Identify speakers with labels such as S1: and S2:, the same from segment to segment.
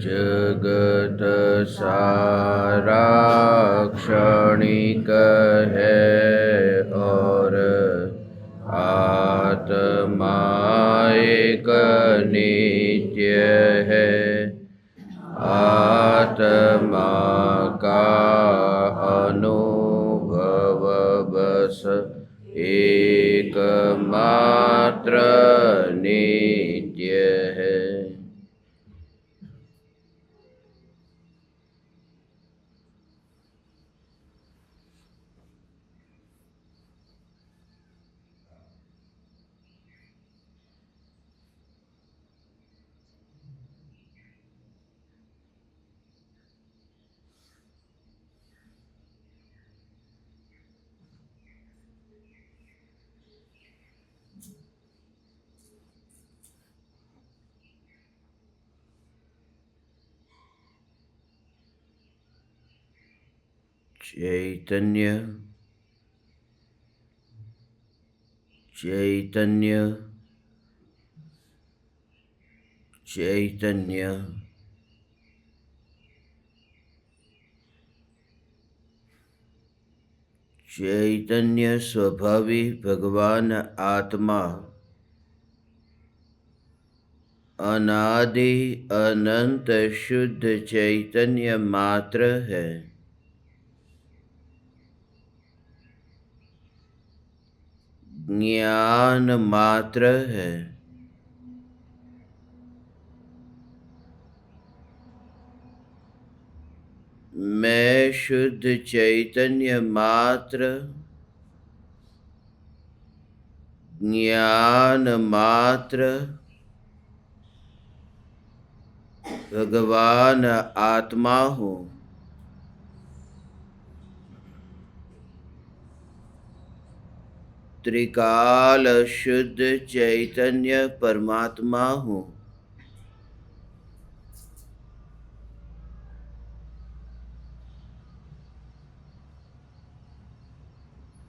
S1: जगत सारा क्षणिक है और आत्मा एक नित्य है। आत्मा का अनुभव बस एकमात्र नित्य है। चैतन्य चैतन्य चैतन्य चैतन्य स्वभावी भगवान आत्मा अनादि अनंत शुद्ध चैतन्य मात्र है। ज्ञान मात्र है। मैं शुद्ध चैतन्य मात्र, ज्ञान मात्र, भगवान आत्मा हूँ। त्रिकाल शुद्ध चैतन्य परमात्मा हूँ।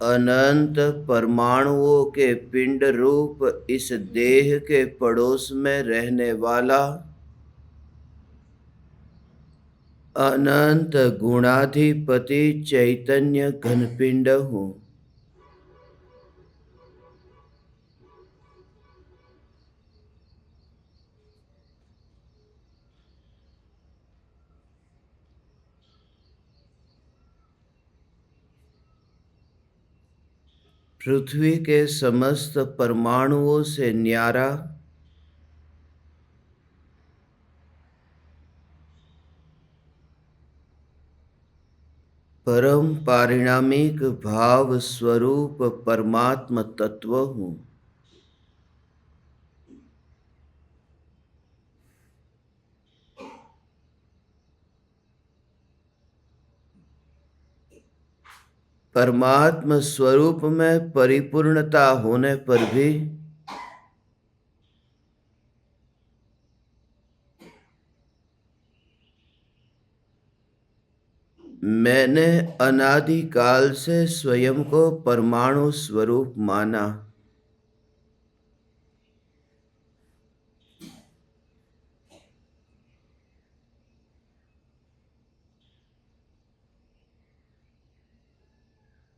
S1: अनंत परमाणुओं के पिंड रूप इस देह के पड़ोस में रहने वाला अनंत गुणाधिपति चैतन्य घनपिंड हूँ। पृथ्वी के समस्त परमाणुओं से न्यारा परम पारिणामिक भाव स्वरूप परमात्म तत्व हूँ। परमात्म स्वरूप में परिपूर्णता होने पर भी मैंने अनादिकाल से स्वयं को परमाणु स्वरूप माना।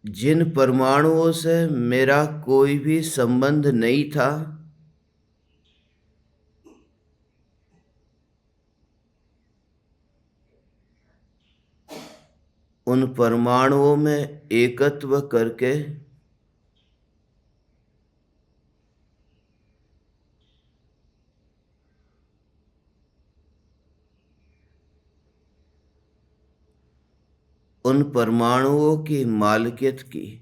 S1: जिन परमाणुओं से मेरा कोई भी संबंध नहीं था, उन परमाणुओं में एकत्व करके उन परमाणुओं की मालिकियत की।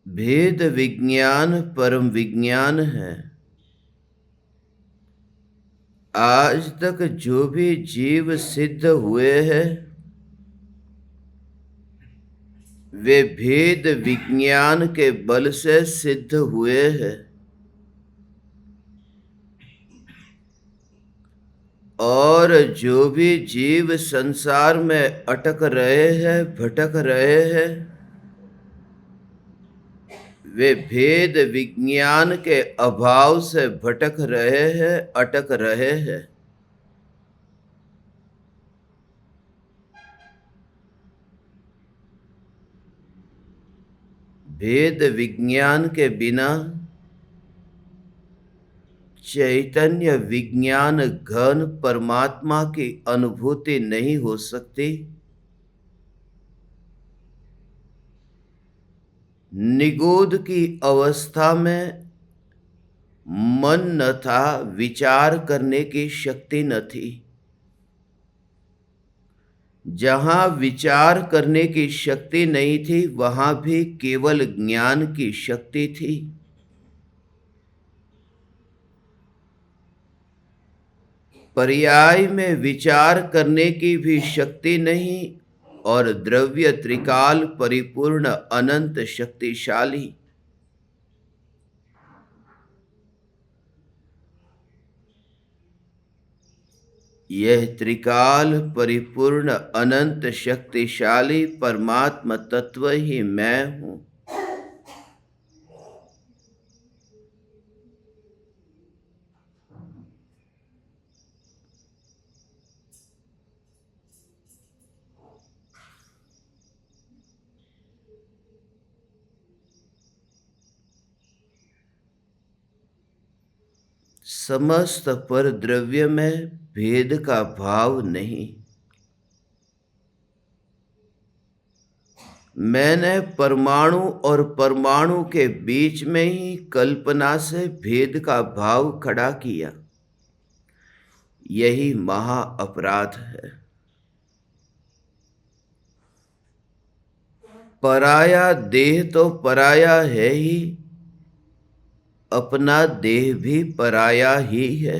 S1: भेद विज्ञान परम विज्ञान है। आज तक जो भी जीव सिद्ध हुए हैं, वे भेद विज्ञान के बल से सिद्ध हुए हैं। और जो भी जीव संसार में अटक रहे हैं, भटक रहे हैं, वे भेद विज्ञान के अभाव से भटक रहे हैं, अटक रहे हैं। भेद विज्ञान के बिना चैतन्य विज्ञान घन परमात्मा की अनुभूति नहीं हो सकती। निगूढ़ की अवस्था में मन न था, विचार करने की शक्ति न थी। जहां विचार करने की शक्ति नहीं थी, वहां भी केवल ज्ञान की शक्ति थी। पर्याय में विचार करने की भी शक्ति नहीं और द्रव्य त्रिकाल परिपूर्ण अनंत शक्तिशाली। यह त्रिकाल परिपूर्ण अनंत शक्तिशाली परमात्मा तत्व ही मैं हूं। समस्त पर द्रव्य में भेद का भाव नहीं। मैंने परमाणु और परमाणु के बीच में ही कल्पना से भेद का भाव खड़ा किया। यही महा अपराध है। पराया देह तो पराया है ही, अपना देह भी पराया ही है।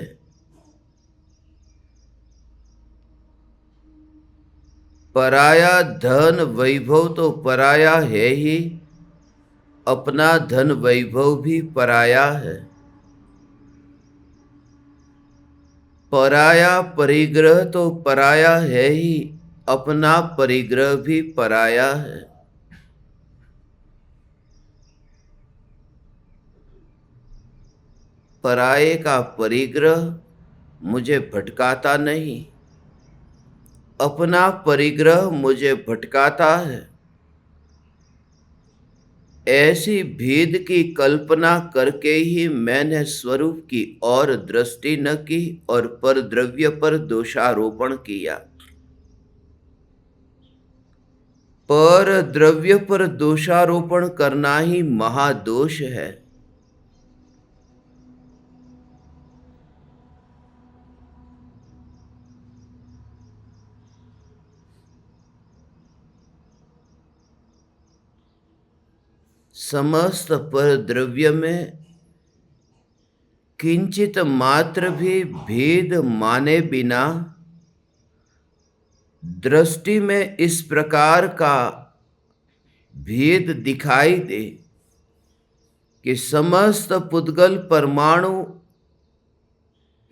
S1: पराया धन वैभव तो पराया है ही, अपना धन वैभव भी पराया है। पराया परिग्रह तो पराया है ही, अपना परिग्रह भी पराया है। पराये का परिग्रह मुझे भटकाता नहीं, अपना परिग्रह मुझे भटकाता है। ऐसी भेद की कल्पना करके ही मैंने स्वरूप की और दृष्टि न की और पर द्रव्य पर दोषारोपण किया। पर द्रव्य पर दोषारोपण करना ही महादोष है। समस्त पर द्रव्य में किंचित मात्र भी भेद माने बिना दृष्टि में इस प्रकार का भेद दिखाई दे कि समस्त पुद्गल परमाणु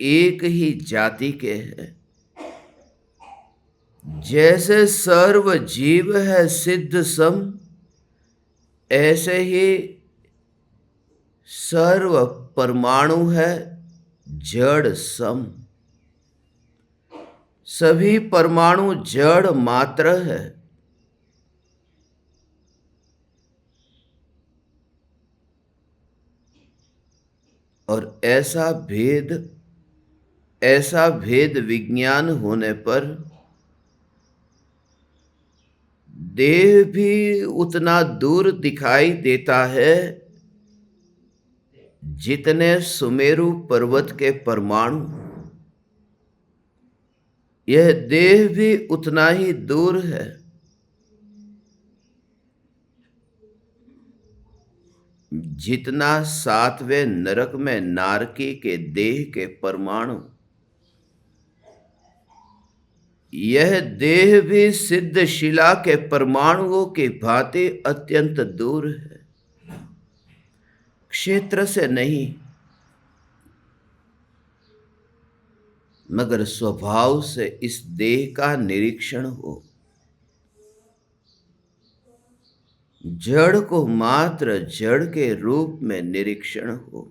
S1: एक ही जाति के हैं। जैसे सर्व जीव है सिद्ध सम, ऐसे ही सर्व परमाणु है जड़ सम। सभी परमाणु जड़ मात्र है। और ऐसा भेद विज्ञान होने पर देह भी उतना दूर दिखाई देता है जितने सुमेरु पर्वत के परमाणु। यह देह भी उतना ही दूर है। जितना सातवें नरक में नारकी के देह के परमाणु। यह देह भी सिद्ध शिला के परमाणुओं की भांति अत्यंत दूर है, क्षेत्र से नहीं मगर स्वभाव से इस देह का निरीक्षण हो। जड़ को मात्र जड़ के रूप में निरीक्षण हो।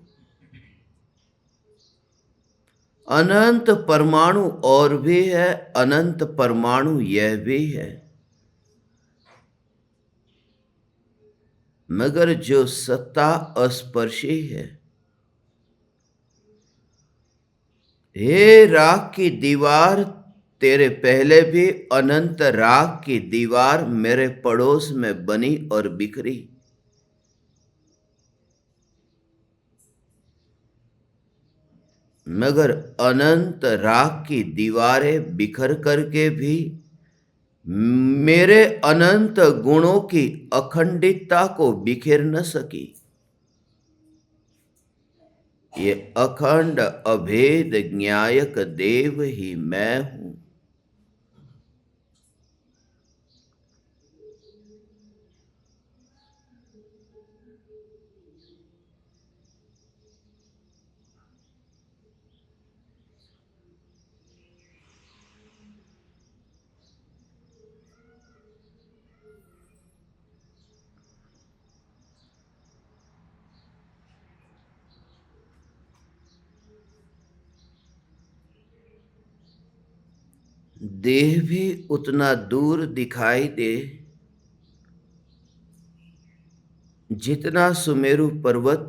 S1: अनंत परमाणु और भी है, अनंत परमाणु यह भी है, मगर जो सत्ता अस्पर्शी है। हे राख की दीवार, तेरे पहले भी अनंत राख की दीवार मेरे पड़ोस में बनी और बिखरी। मगर अनंत राख की दीवारें बिखर करके भी मेरे अनंत गुणों की अखंडितता को बिखेर न सकी। ये अखंड अभेद ज्ञायक देव ही मैं हूं। देह भी उतना दूर दिखाई दे जितना सुमेरु पर्वत,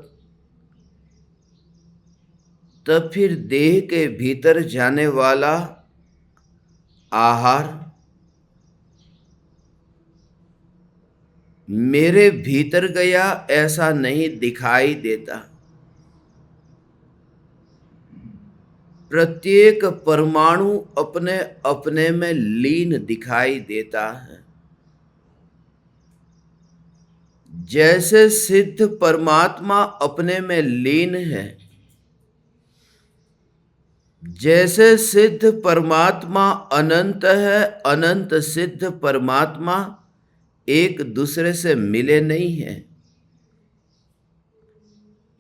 S1: तब फिर देह के भीतर जाने वाला आहार मेरे भीतर गया ऐसा नहीं दिखाई देता। प्रत्येक परमाणु अपने अपने में लीन दिखाई देता है। जैसे सिद्ध परमात्मा अपने में लीन है, जैसे सिद्ध परमात्मा अनंत है, अनंत सिद्ध परमात्मा एक दूसरे से मिले नहीं हैं।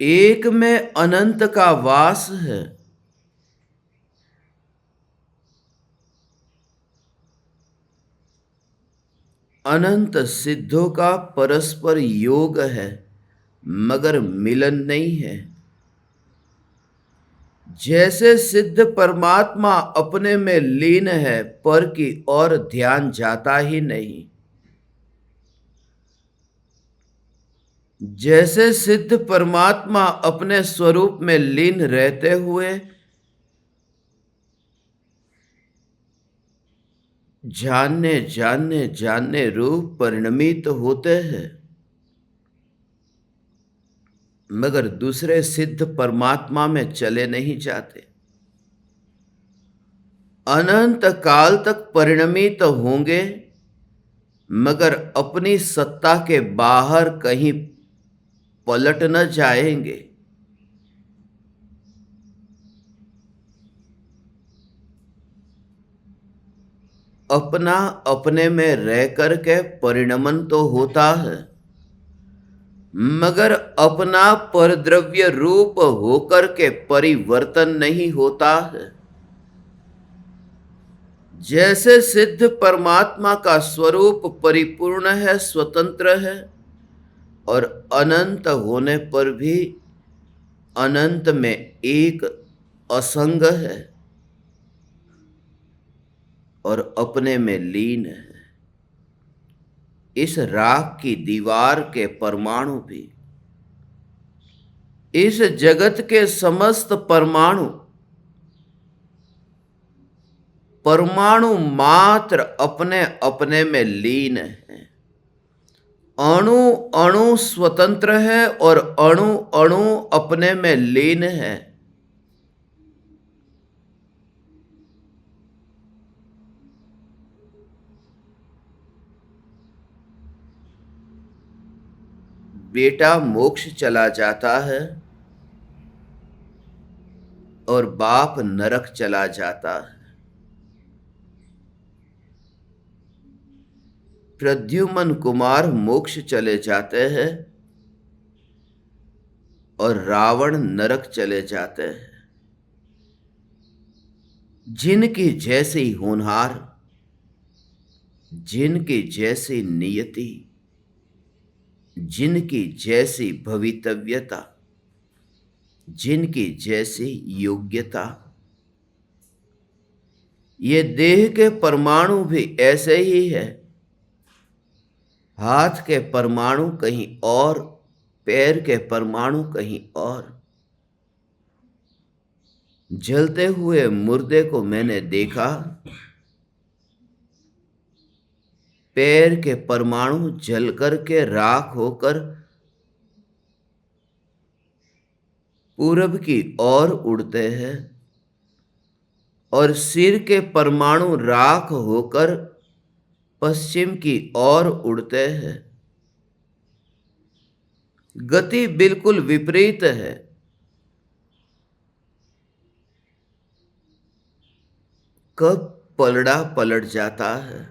S1: एक में अनंत का वास है। अनंत सिद्धों का परस्पर योग है, मगर मिलन नहीं है। जैसे सिद्ध परमात्मा अपने में लीन है, पर की ओर ध्यान जाता ही नहीं। जैसे सिद्ध परमात्मा अपने स्वरूप में लीन रहते हुए जानने जानने जानने रूप परिणमित होते हैं, मगर दूसरे सिद्ध परमात्मा में चले नहीं जाते। अनंत काल तक परिणमित होंगे, मगर अपनी सत्ता के बाहर कहीं पलट न जाएंगे। अपना अपने में रह करके परिणमन तो होता है, मगर अपना परद्रव्य रूप होकर के परिवर्तन नहीं होता है। जैसे सिद्ध परमात्मा का स्वरूप परिपूर्ण है, स्वतंत्र है, और अनंत होने पर भी अनंत में एक असंग है और अपने में लीन है। इस राख की दीवार के परमाणु भी, इस जगत के समस्त परमाणु परमाणु मात्र अपने अपने में लीन है। अणु अणु स्वतंत्र है और अणु अणु अपने में लीन है। बेटा मोक्ष चला जाता है और बाप नरक चला जाता है। प्रद्युमन कुमार मोक्ष चले जाते हैं और रावण नरक चले जाते हैं। जिनकी जैसी होनहार, जिनकी जैसी नियति, जिनकी जैसी भवितव्यता, जिनकी जैसी योग्यता, ये देह के परमाणु भी ऐसे ही है। हाथ के परमाणु कहीं और, पैर के परमाणु कहीं और। जलते हुए मुर्दे को मैंने देखा, पैर के परमाणु जल करके राख होकर पूरब की ओर उड़ते हैं, और सिर के परमाणु राख होकर पश्चिम की ओर उड़ते हैं। गति बिल्कुल विपरीत है। कब पलड़ा पलट जाता है।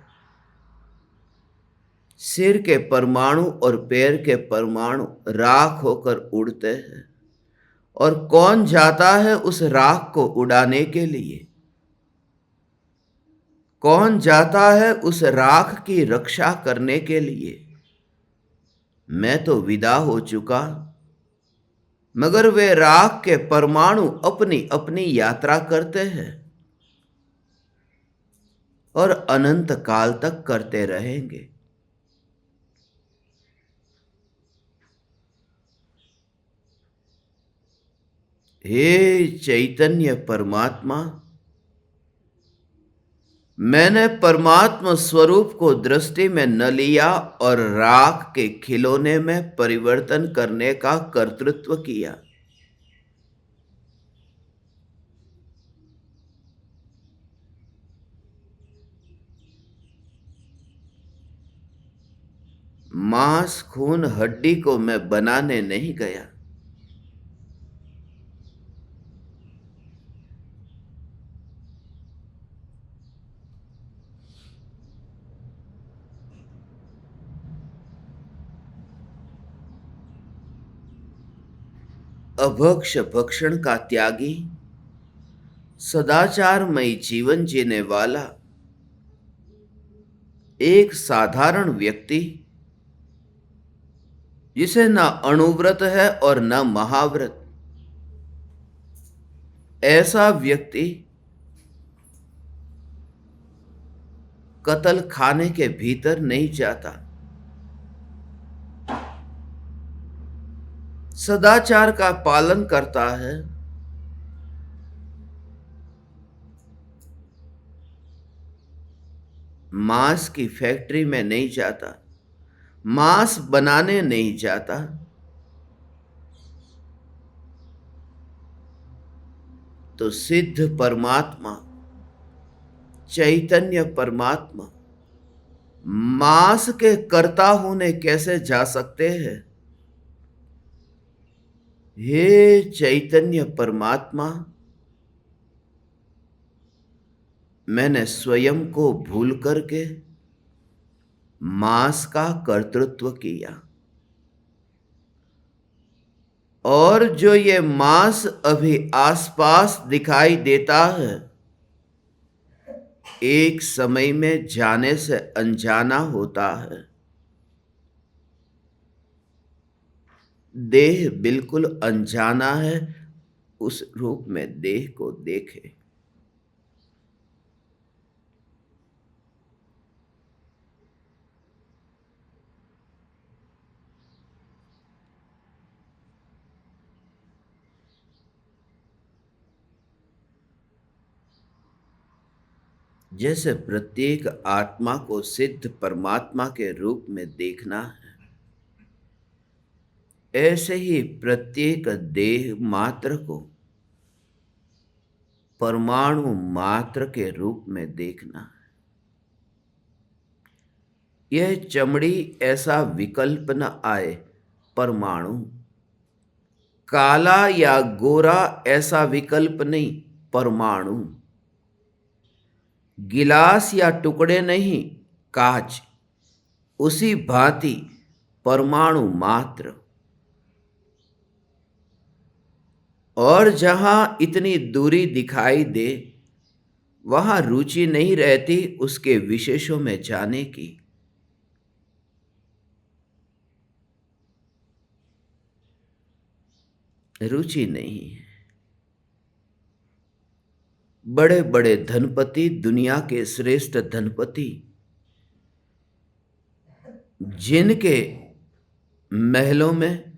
S1: सिर के परमाणु और पैर के परमाणु राख होकर उड़ते हैं, और कौन जाता है उस राख को उड़ाने के लिए? कौन जाता है उस राख की रक्षा करने के लिए? मैं तो विदा हो चुका, मगर वे राख के परमाणु अपनी अपनी यात्रा करते हैं और अनंत काल तक करते रहेंगे। हे चैतन्य परमात्मा, मैंने परमात्मा स्वरूप को दृष्टि में न लिया और राख के खिलौने में परिवर्तन करने का कर्तृत्व किया। मांस खून हड्डी को मैं बनाने नहीं गया। अभक्ष भक्षण का त्यागी, सदाचारमयी जीवन जीने वाला एक साधारण व्यक्ति, जिसे न अणुव्रत है और न महाव्रत, ऐसा व्यक्ति कत्ल खाने के भीतर नहीं जाता। सदाचार का पालन करता है। मांस की फैक्ट्री में नहीं जाता, मांस बनाने नहीं जाता। तो सिद्ध परमात्मा, चैतन्य परमात्मा मांस के कर्ता होने कैसे जा सकते हैं? हे चैतन्य परमात्मा, मैंने स्वयं को भूल करके मांस का कर्तृत्व किया, और जो ये मांस अभी आसपास दिखाई देता है, एक समय में जाने से अनजाना होता है। देह बिल्कुल अनजाना है, उस रूप में देह को देखे। जैसे प्रत्येक आत्मा को सिद्ध परमात्मा के रूप में देखना है, ऐसे ही प्रत्येक देह मात्र को परमाणु मात्र के रूप में देखना है। यह चमड़ी ऐसा विकल्प न आए, परमाणु। काला या गोरा ऐसा विकल्प नहीं, परमाणु। गिलास या टुकड़े नहीं, कांच। उसी भांति परमाणु मात्र। और जहां इतनी दूरी दिखाई दे, वहां रुचि नहीं रहती उसके विशेषों में जाने की। रुचि नहीं है। बड़े बड़े धनपति, दुनिया के श्रेष्ठ धनपति, जिनके महलों में,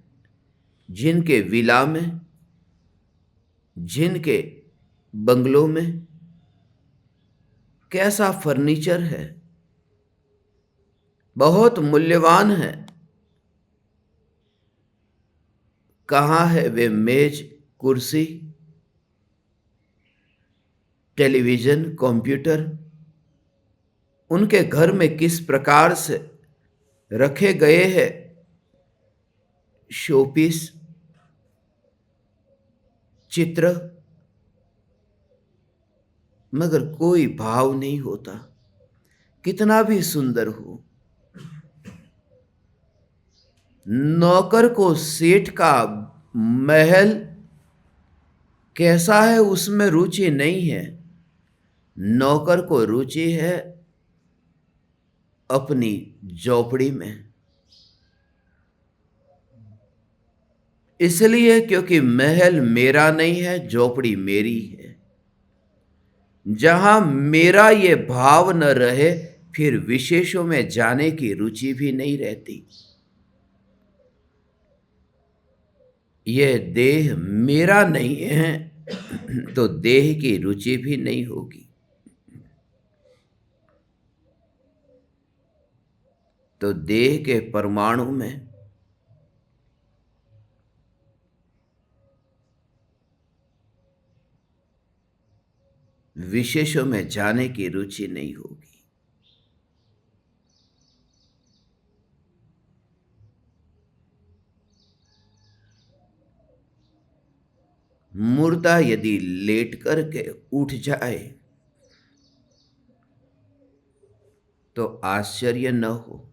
S1: जिनके विला में, जिनके बंगलों में कैसा फर्नीचर है, बहुत मूल्यवान है, कहाँ है वे मेज, कुर्सी, टेलीविजन, कंप्यूटर? उनके घर में किस प्रकार से रखे गए हैं शोपीस, चित्र, मगर कोई भाव नहीं होता, कितना भी सुंदर हो। नौकर को सेठ का महल कैसा है उसमें रुचि नहीं है, नौकर को रुचि है अपनी झोपड़ी में। इसलिए क्योंकि महल मेरा नहीं है, झोपड़ी मेरी है। जहां मेरा ये भाव न रहे, फिर विशेषों में जाने की रुचि भी नहीं रहती। ये देह मेरा नहीं है तो देह की रुचि भी नहीं होगी। तो देह के परमाणु में विशेषों में जाने की रुचि नहीं होगी। मुर्दा यदि लेट करके उठ जाए तो आश्चर्य न हो।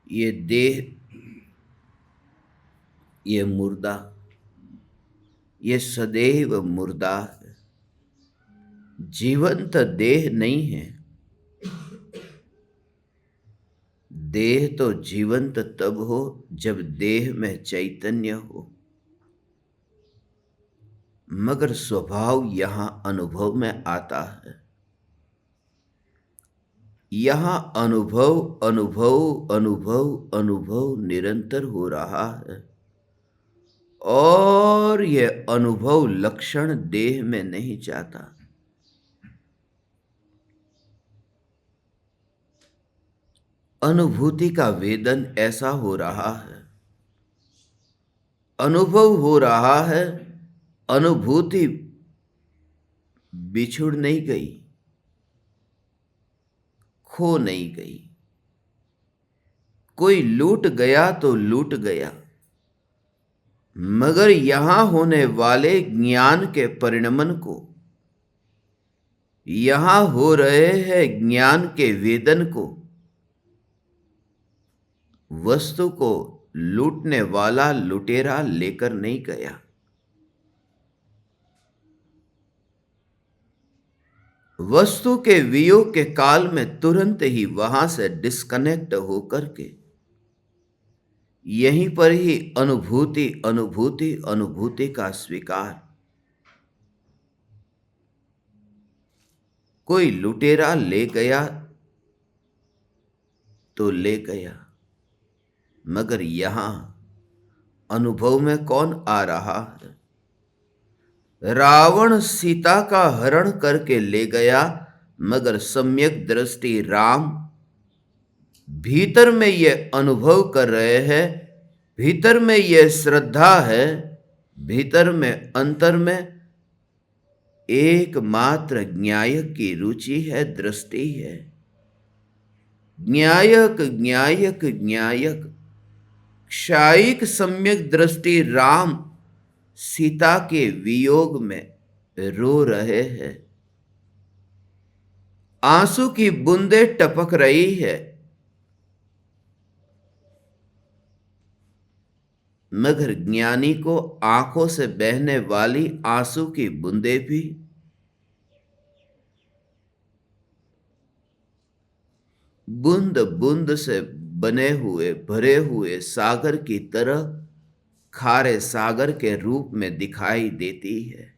S1: ये देह, ये मुर्दा, ये सदैव मुर्दा है, जीवंत देह नहीं है। देह तो जीवंत तब हो जब देह में चैतन्य हो, मगर स्वभाव यहां अनुभव में आता है। यहां अनुभव अनुभव अनुभव अनुभव निरंतर हो रहा है, और यह अनुभव लक्षण देह में नहीं जाता। अनुभूति का वेदन ऐसा हो रहा है, अनुभव हो रहा है, अनुभूति बिछुड़ नहीं गई, खो नहीं गई। कोई लूट गया तो लूट गया, मगर यहां होने वाले ज्ञान के परिणमन को, यहां हो रहे हैं ज्ञान के वेदन को, वस्तु को लूटने वाला लुटेरा लेकर नहीं गया। वस्तु के वियोग के काल में तुरंत ही वहां से डिस्कनेक्ट होकर के यहीं पर ही अनुभूति अनुभूति अनुभूति का स्वीकार। कोई लुटेरा ले गया तो ले गया, मगर यहां अनुभव में कौन आ रहा है? रावण सीता का हरण करके ले गया, मगर सम्यक दृष्टि राम भीतर में ये अनुभव कर रहे हैं, भीतर में ये श्रद्धा है, भीतर में अंतर में एकमात्र ज्ञायक की रुचि है, दृष्टि है। ज्ञायक ज्ञायक ज्ञायक, क्षायिक सम्यक दृष्टि राम सीता के वियोग में रो रहे हैं। आंसू की बूंदें टपक रही है। मगर ज्ञानी को आंखों से बहने वाली आंसू की बूंदें भी बूंद बूंद से बने हुए भरे हुए सागर की तरह खारे सागर के रूप में दिखाई देती है।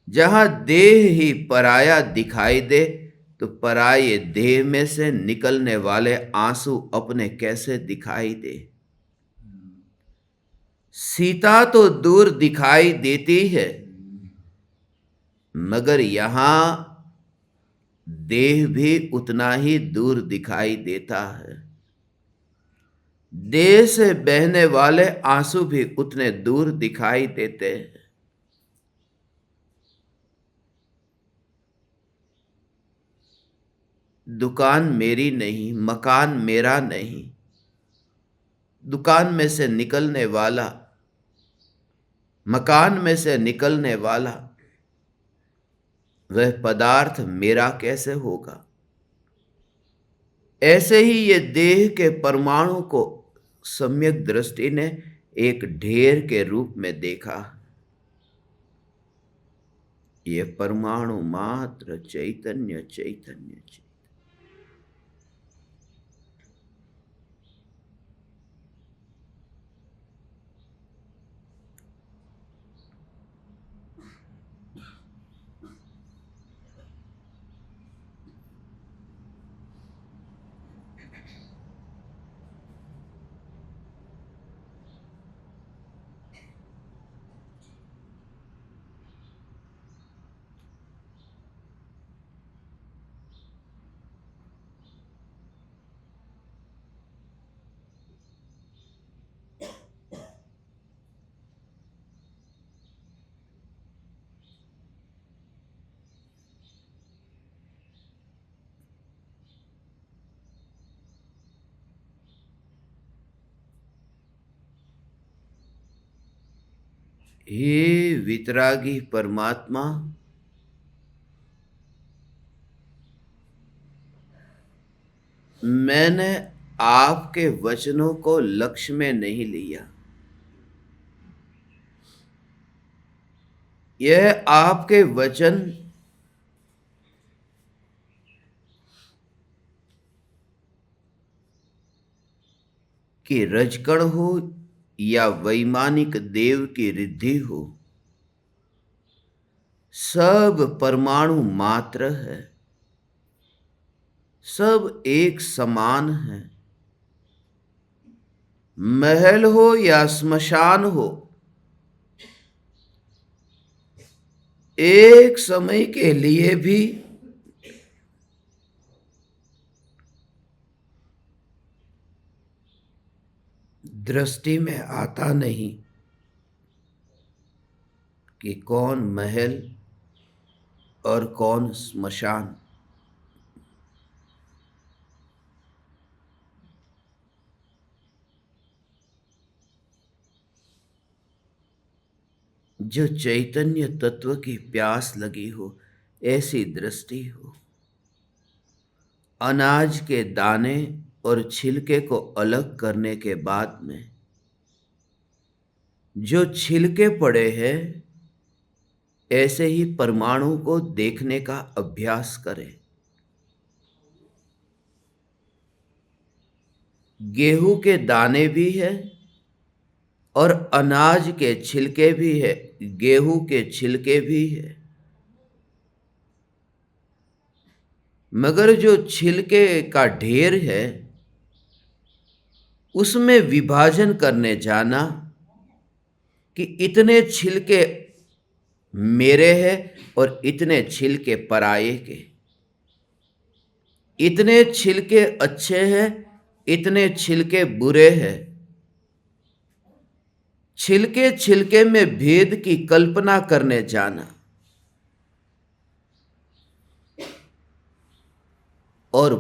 S1: जहां देह ही पराया दिखाई दे तो पराये देह में से निकलने वाले आंसू अपने कैसे दिखाई दे। सीता तो दूर दिखाई देती है, मगर यहां देह भी उतना ही दूर दिखाई देता है। देह से बहने वाले आंसू भी उतने दूर दिखाई देते हैं। दुकान मेरी नहीं, मकान मेरा नहीं, दुकान में से निकलने वाला, मकान में से निकलने वाला वह पदार्थ मेरा कैसे होगा। ऐसे ही ये देह के परमाणु को सम्यक दृष्टि ने एक ढेर के रूप में देखा। ये परमाणु मात्र चैतन्य चैतन्य चैतन्य। हे वितरागी परमात्मा, मैंने आपके वचनों को लक्ष्य में नहीं लिया। यह आपके वचन कि रजकण हो या वैमानिक देव की रिद्धि हो, सब परमाणु मात्र है, सब एक समान है। महल हो या स्मशान हो, एक समय के लिए भी दृष्टि में आता नहीं कि कौन महल और कौन स्मशान। जो चैतन्य तत्व की प्यास लगी हो, ऐसी दृष्टि हो। अनाज के दाने और छिलके को अलग करने के बाद में जो छिलके पड़े हैं, ऐसे ही परमाणु को देखने का अभ्यास करें। गेहूं के दाने भी है और अनाज के छिलके भी है, गेहूं के छिलके भी है। मगर जो छिलके का ढेर है, उसमें विभाजन करने जाना कि इतने छिलके मेरे हैं और इतने छिलके पराये के, इतने छिलके अच्छे हैं, इतने छिलके बुरे हैं। छिलके छिलके में भेद की कल्पना करने जाना और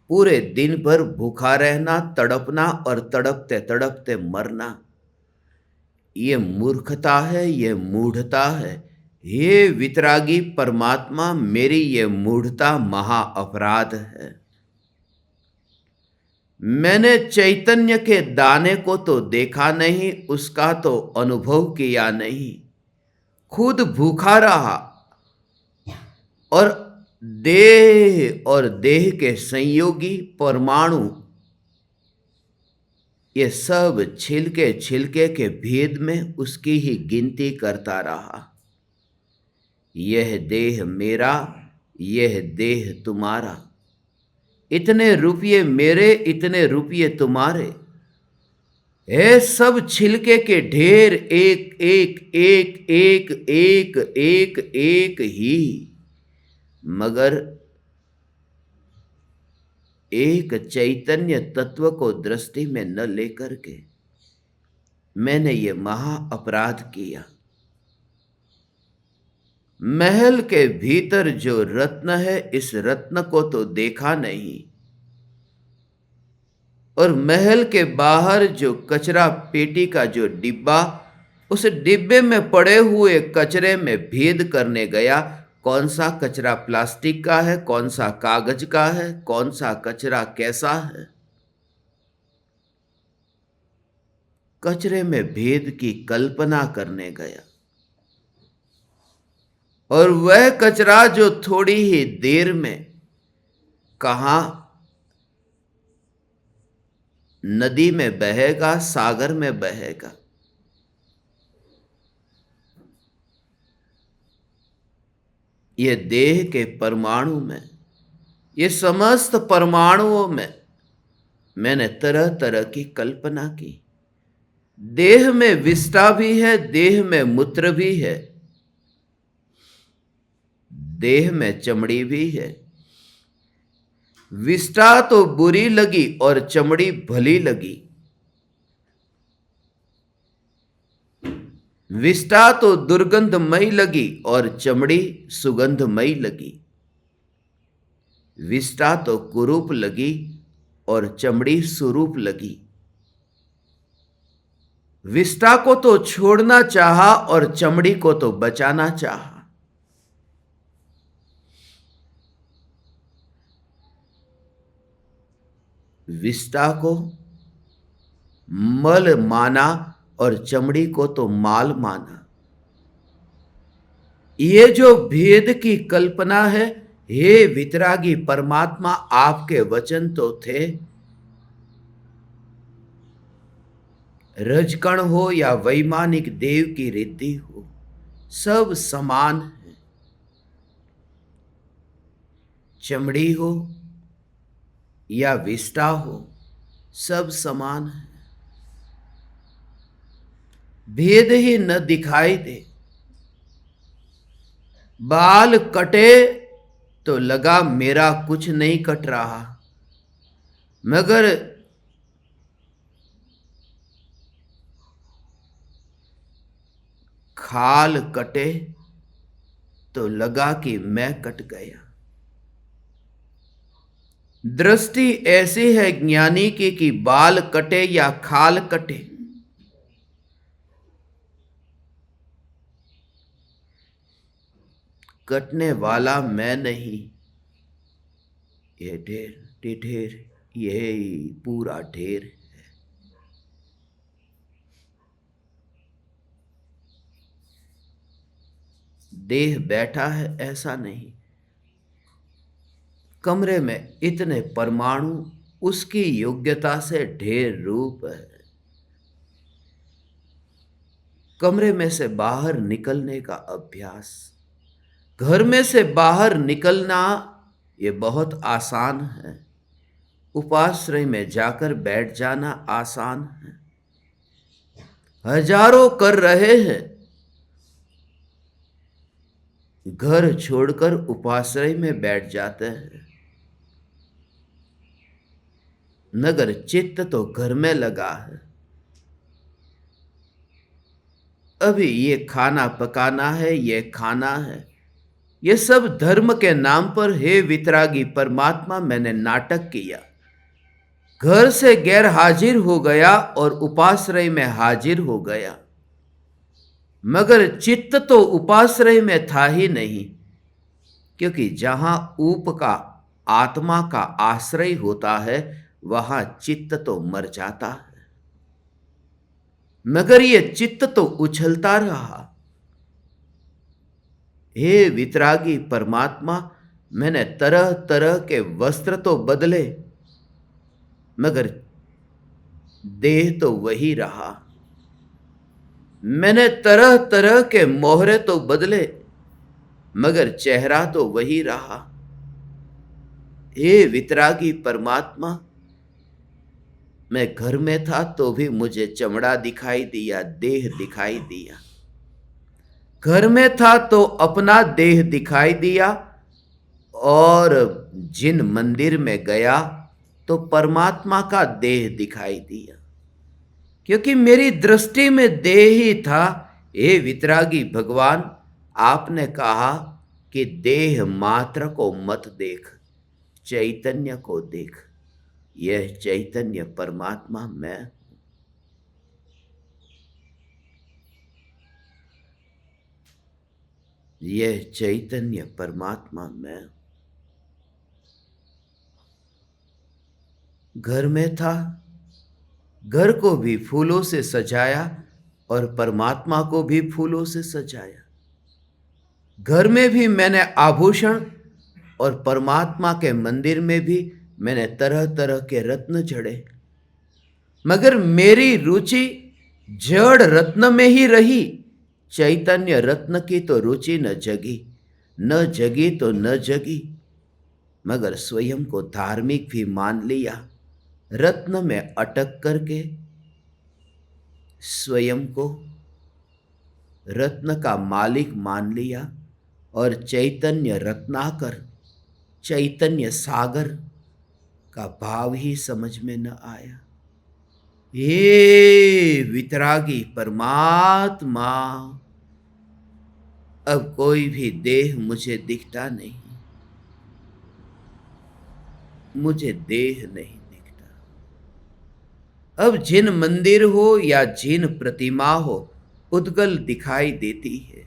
S1: पूरे दिन भर भूखा रहना, तड़पना और तड़पते तड़पते मरना, ये मूर्खता है, ये मूढ़ता है। हे वितरागी परमात्मा, मेरी ये मूढ़ता महा अपराध है। मैंने चैतन्य के दाने को तो देखा नहीं, उसका तो अनुभव किया नहीं। खुद भूखा रहा और देह के संयोगी परमाणु, ये सब छिलके छिलके के भेद में उसकी ही गिनती करता रहा। यह देह मेरा, यह देह तुम्हारा, इतने रुपये मेरे, इतने रुपये तुम्हारे, है सब छिलके के ढेर, एक एक एक एक एक एक एक ही, मगर एक चैतन्य तत्व को दृष्टि में न लेकर के मैंने ये महा अपराध किया। महल के भीतर जो रत्न है, इस रत्न को तो देखा नहीं, और महल के बाहर जो कचरा पेटी का जो डिब्बा, उस डिब्बे में पड़े हुए कचरे में भेद करने गया। कौन सा कचरा प्लास्टिक का है, कौन सा कागज का है, कौन सा कचरा कैसा है, कचरे में भेद की कल्पना करने गया। और वह कचरा जो थोड़ी ही देर में कहां नदी में बहेगा, सागर में बहेगा। ये देह के परमाणु में, ये समस्त परमाणुओं में मैंने तरह तरह की कल्पना की। देह में विष्ठा भी है, देह में मूत्र भी है, देह में चमड़ी भी है। विष्ठा तो बुरी लगी और चमड़ी भली लगी। विष्ठा तो दुर्गंधमयी लगी और चमड़ी सुगंधमयी लगी। विष्ठा तो कुरूप लगी और चमड़ी सुरूप लगी। विष्ठा को तो छोड़ना चाहा और चमड़ी को तो बचाना चाहा। विष्ठा को मल माना और चमड़ी को तो माल माना। ये जो भेद की कल्पना है, हे वितरागी परमात्मा, आपके वचन तो थे। रजकण हो या वैमानिक देव की रिद्धि हो, सब समान है। चमड़ी हो या विष्ठा हो, सब समान है। भेद ही न दिखाई दे। बाल कटे तो लगा मेरा कुछ नहीं कट रहा, मगर खाल कटे तो लगा कि मैं कट गया। दृष्टि ऐसी है ज्ञानी की कि बाल कटे या खाल कटे, कटने वाला मैं नहीं। ये ढेर ढेर, यही पूरा ढेर है। देह बैठा है ऐसा नहीं। कमरे में इतने परमाणु, उसकी योग्यता से ढेर रूप है। कमरे में से बाहर निकलने का अभ्यास, घर में से बाहर निकलना ये बहुत आसान है। उपाश्रय में जाकर बैठ जाना आसान है। हजारों कर रहे हैं, घर छोड़कर उपाश्रय में बैठ जाते हैं, मगर चित्त तो घर में लगा है। अभी ये खाना पकाना है, ये खाना है, ये सब धर्म के नाम पर, हे वितरागी परमात्मा, मैंने नाटक किया। घर से गैर हाजिर हो गया और उपाश्रय में हाजिर हो गया, मगर चित्त तो उपाश्रय में था ही नहीं, क्योंकि जहां ऊप का, आत्मा का आश्रय होता है, वहां चित्त तो मर जाता है, मगर ये चित्त तो उछलता रहा। हे वितरागी परमात्मा, मैंने तरह तरह के वस्त्र तो बदले, मगर देह तो वही रहा। मैंने तरह तरह के मोहरे तो बदले, मगर चेहरा तो वही रहा। हे वितरागी परमात्मा, मैं घर में था तो भी मुझे चमड़ा दिखाई दिया, देह दिखाई दिया। घर में था तो अपना देह दिखाई दिया, और जिन मंदिर में गया तो परमात्मा का देह दिखाई दिया, क्योंकि मेरी दृष्टि में देह ही था। हे वितरागी भगवान, आपने कहा कि देह मात्र को मत देख, चैतन्य को देख। यह चैतन्य परमात्मा मैं हूं। यह चैतन्य परमात्मा मैं हूं। घर में था, घर को भी फूलों से सजाया और परमात्मा को भी फूलों से सजाया। घर में भी मैंने आभूषण, और परमात्मा के मंदिर में भी मैंने तरह तरह के रत्न जड़े, मगर मेरी रुचि जड़ रत्न में ही रही। चैतन्य रत्न की तो रुचि न जगी, न जगी तो न जगी, मगर स्वयं को धार्मिक भी मान लिया। रत्न में अटक करके स्वयं को रत्न का मालिक मान लिया, और चैतन्य रत्नाकर, चैतन्य सागर का भाव ही समझ में न आया। हे वितरागी परमात्मा, अब कोई भी देह मुझे दिखता नहीं, मुझे देह नहीं दिखता। अब जिन मंदिर हो या जिन प्रतिमा हो, उद्गल दिखाई देती है।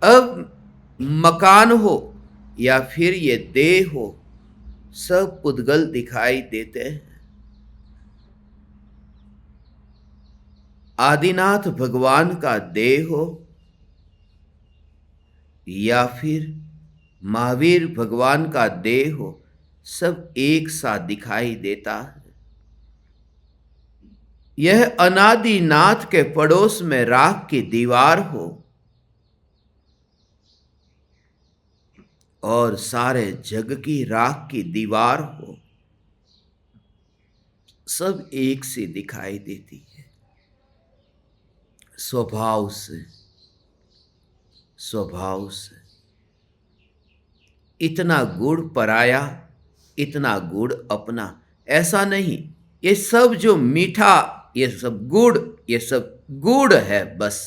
S1: अब मकान हो या फिर ये देह हो, सब उद्गल दिखाई देते हैं। आदिनाथ भगवान का देह हो या फिर महावीर भगवान का देह हो, सब एक सा दिखाई देता है। यह अनादिनाथ के पड़ोस में राख की दीवार हो और सारे जग की राख की दीवार हो, सब एक सी दिखाई देती है। स्वभाव से, स्वभाव से। इतना गुड़ पराया, इतना गुड़ अपना, ऐसा नहीं। ये सब जो मीठा, ये सब गुड़, ये सब गुड़ है बस।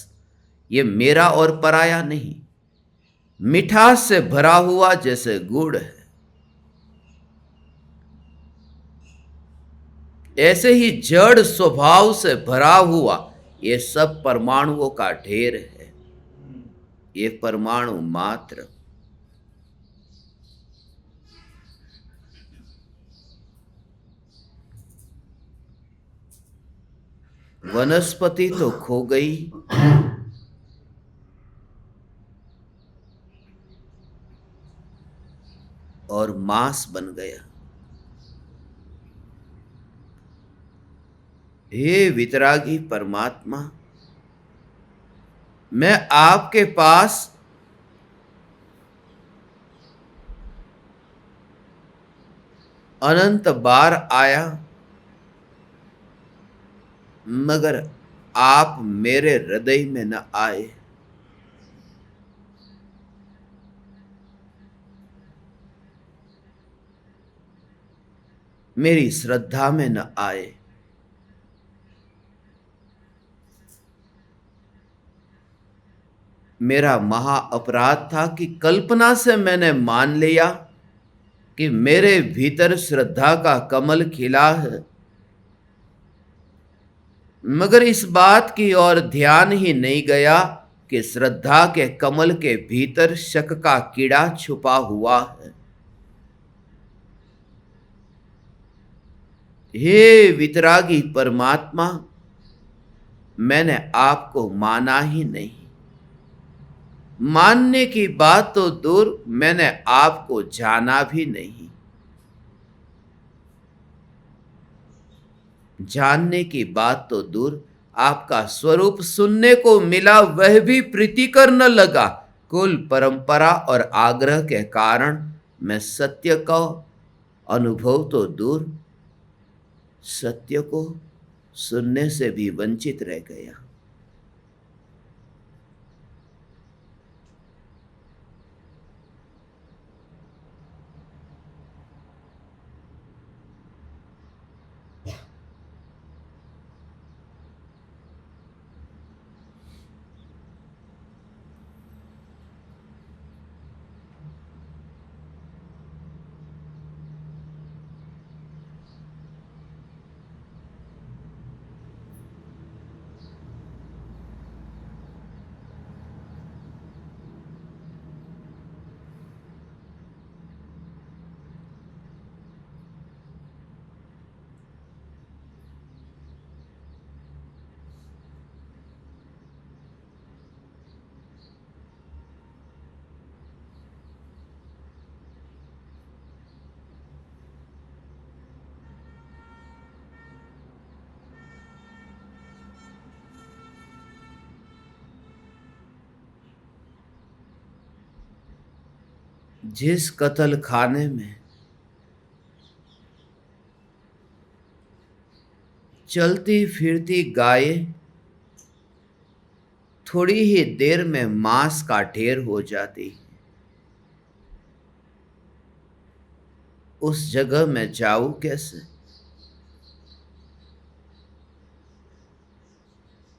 S1: ये मेरा और पराया नहीं। मिठास से भरा हुआ जैसे गुड़ है, ऐसे ही जड़ स्वभाव से भरा हुआ ये सब परमाणुओं का ढेर है। ये परमाणु मात्र। वनस्पति तो खो गई, और मांस बन गया। हे वितरागी परमात्मा, मैं आपके पास अनंत बार आया, मगर आप मेरे हृदय में न आए। मेरी श्रद्धा में न आए। मेरा महा अपराध था कि कल्पना से मैंने मान लिया कि मेरे भीतर श्रद्धा का कमल खिला है, मगर इस बात की ओर ध्यान ही नहीं गया कि श्रद्धा के कमल के भीतर शक का कीड़ा छुपा हुआ है। हे वितरागी परमात्मा, मैंने आपको माना ही नहीं। मानने की बात तो दूर, मैंने आपको जाना भी नहीं। जानने की बात तो दूर, आपका स्वरूप सुनने को मिला, वह भी प्रीतिकर न लगा। कुल परंपरा और आग्रह के कारण मैं सत्य का अनुभव तो दूर, सत्य को सुनने से भी वंचित रह गया। जिस कत्ल खाने में चलती फिरती गाय थोड़ी ही देर में मांस का ढेर हो जाती, उस जगह में जाऊं कैसे?